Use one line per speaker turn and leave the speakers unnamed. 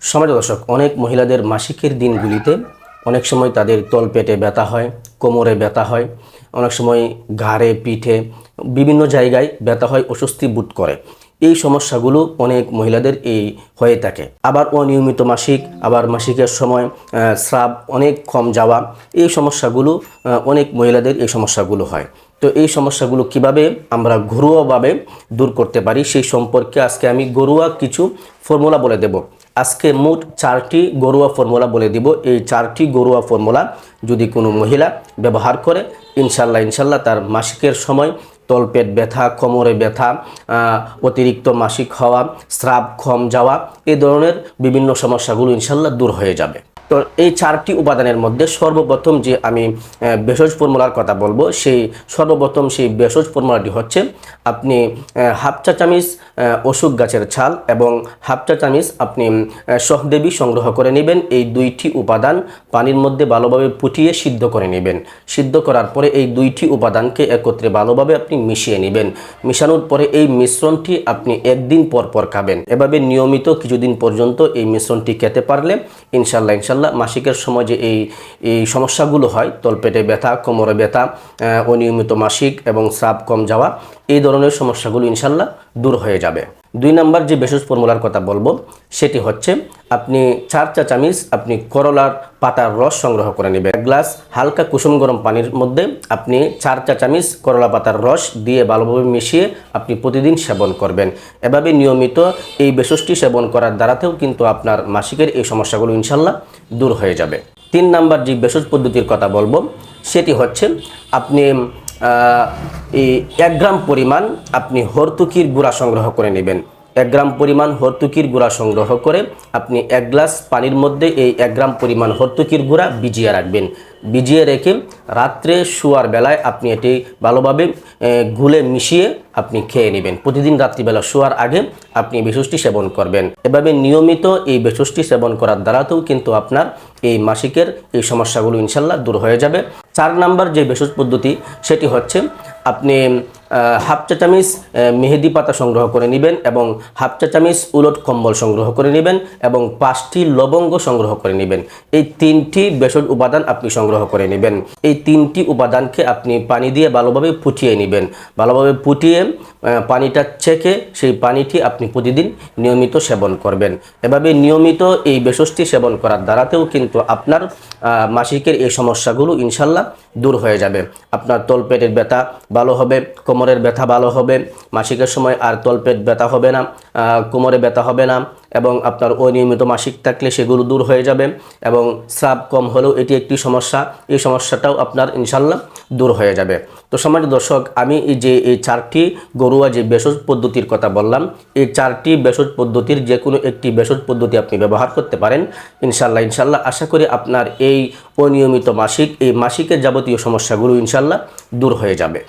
সমাজ দর্শক, অনেক মহিলাদের মাসিকের দিনগুলিতে অনেক সময় তাদের তলপেটে ব্যথা হয়, কোমরে ব্যথা হয়, অনেক সময় ঘাড়ে পিঠে বিভিন্ন জায়গায় ব্যথা হয়, অস্বস্তি বোধ করে। এই সমস্যাগুলো অনেক মহিলাদের হয়ে থাকে। আবার অনিয়মিত মাসিক, আবার মাসিকের সময় স্রাব অনেক কম যাওয়া, এই সমস্যাগুলো অনেক মহিলাদের এই সমস্যাগুলো হয়। তো এই সমস্যাগুলো কিভাবে আমরা ঘরোয়াভাবে দূর করতে পারি সেই সম্পর্কে আজকে আমি ঘরোয়া কিছু ফর্মুলা বলে দেব। আজকে মোট 4টি ঘরোয়া ফর্মুলা বলে দিব। এই 4টি ঘরোয়া ফর্মুলা যদি কোনো মহিলা ব্যবহার করে ইনশাল্লাহ তার মাসিকের সময় তলপেট ব্যথা, কোমরে ব্যথা, অতিরিক্ত মাসিক হওয়া, স্রাব কম যাওয়া, এই ধরনের বিভিন্ন সমস্যাগুলো ইনশাল্লাহ দূর হয়ে যাবে। তো এই 4টি উপাদানের মধ্যে সর্বপ্রথম যে আমি ভেষজ ফর্মুলার কথা বলবো, সর্বপ্রথম সেই ভেষজ ফর্মুলাটি হচ্ছে আপনি হাফ চা চামচ অশোক গাছের ছাল এবং হাফ চা চামচ আপনি সহদেবী সংগ্রহ করে নেবেন। এই 2টি উপাদান পানির মধ্যে ভালোভাবে ফুটিয়ে সিদ্ধ করে নেবেন। সিদ্ধ করার পরে এই 2টি উপাদানকে একত্রে ভালোভাবে আপনি মিশিয়ে নেবেন। মিশানোর পরে এই মিশ্রণটি আপনি একদিন পর পর খাবেন। এভাবে নিয়মিত কিছুদিন পর্যন্ত এই মিশ্রণটি খেতে পারলে ইনশাল্লাহ মাসিকের সময় যে এই সমস্যাগুলো হয়, তলপেটে ব্যথা, কোমরে ব্যথা, অনিয়মিত মাসিক এবং স্রাব কম যাওয়া, এই ধরনের সমস্যাগুলো ইনশাল্লাহ দূর হয়ে যাবে। 2 নম্বর যে ভেষজ ফর্মুলার কথা বলবো সেটি হচ্ছে আপনি 4 চা চামচ আপনি করলার পাতার রস সংগ্রহ করে নেবেন। 1 গ্লাস হালকা কুসুম গরম পানির মধ্যে আপনি 4 চা চামচ করলা পাতার রস দিয়ে ভালোভাবে মিশিয়ে আপনি প্রতিদিন সেবন করবেন। এভাবে নিয়মিত এই ভেষজটি সেবন করার দ্বারাতেও কিন্তু আপনার মাসিকের এই সমস্যাগুলো ইনশাল্লাহ দূর হয়ে যাবে। 3 নম্বর যে ভেষজ পদ্ধতির কথা বলবো সেটি হচ্ছে আপনি 1 গ্রাম পরিমাণ আপনি হরতুকির গুঁড়া সংগ্রহ করে নেবেন। 1 গ্রাম পরিমাণ হরতুকির গুঁড়া সংগ্রহ করে আপনি 1 গ্লাস পানির মধ্যে এই 1 গ্রাম পরিমাণ হরতুকির গুঁড়া ভিজিয়ে রাখবেন। ভিজিয়ে রেখে রাত্রে শোয়ার বেলায় আপনি এটি ভালোভাবে ঘুলে মিশিয়ে আপনি খেয়ে নেবেন। প্রতিদিন রাত্রিবেলা শোয়ার আগে আপনি ভেষজটি সেবন করবেন। এভাবে নিয়মিত এই ভেষজটি সেবন করার দ্বারাতেও কিন্তু আপনার এই মাসিকের এই সমস্যাগুলো ইনশাল্লাহ দূর হয়ে যাবে। 4 নম্বর যে ভেষজ পদ্ধতি সেটি হচ্ছে আপনি হাফ চা চামচ মেহেদি পাতা সংগ্রহ করে নেবেন এবং হাফ চা চামচ উলট কম্বল সংগ্রহ করে নেবেন এবং 5টি লবঙ্গ সংগ্রহ করে নেবেন। এই 3টি ভেষজ উপাদান আপনি সংগ্রহ করে নেবেন। এই 3টি উপাদানকে আপনি পানি দিয়ে ভালোভাবে ফুটিয়ে নেবেন। ভালোভাবে ফুটিয়ে পানিটা ছেঁকে সেই পানিটি আপনি প্রতিদিন নিয়মিত সেবন করবেন। এভাবে নিয়মিত এই ভেষজটি সেবন করার দ্বারাতেও কিন্তু আপনার মাসিকের এই সমস্যাগুলো ইনশাল্লাহ দূর হয়ে যাবে। আপনার তলপেটের ব্যথা ভালো হবে, কোমরের ব্যথা ভালো হবে, মাসিকের সময় আর তলপেট ব্যথা হবে না, কোমরে ব্যথা হবে না এবং আপনার অনিয়মিত মাসিক থাকলে সেগুলো দূর হয়ে যাবে এবং স্রাব কম হলেও এটি একটি সমস্যা, এই সমস্যাটাও আপনার ইনশাল্লাহ দূর হয়ে যাবে। তো সম্মানিত দর্শক, আমি এই 4টি ঘরোয়া যে ভেষজ পদ্ধতির কথা বললাম, এই 4টি ভেষজ পদ্ধতির যে কোনো একটি ভেষজ পদ্ধতি আপনি ব্যবহার করতে পারেন ইনশাল্লাহ আশা করি আপনার এই অনিয়মিত মাসিকের যাবতীয় সমস্যাগুলো ইনশাল্লাহ দূর হয়ে যাবে।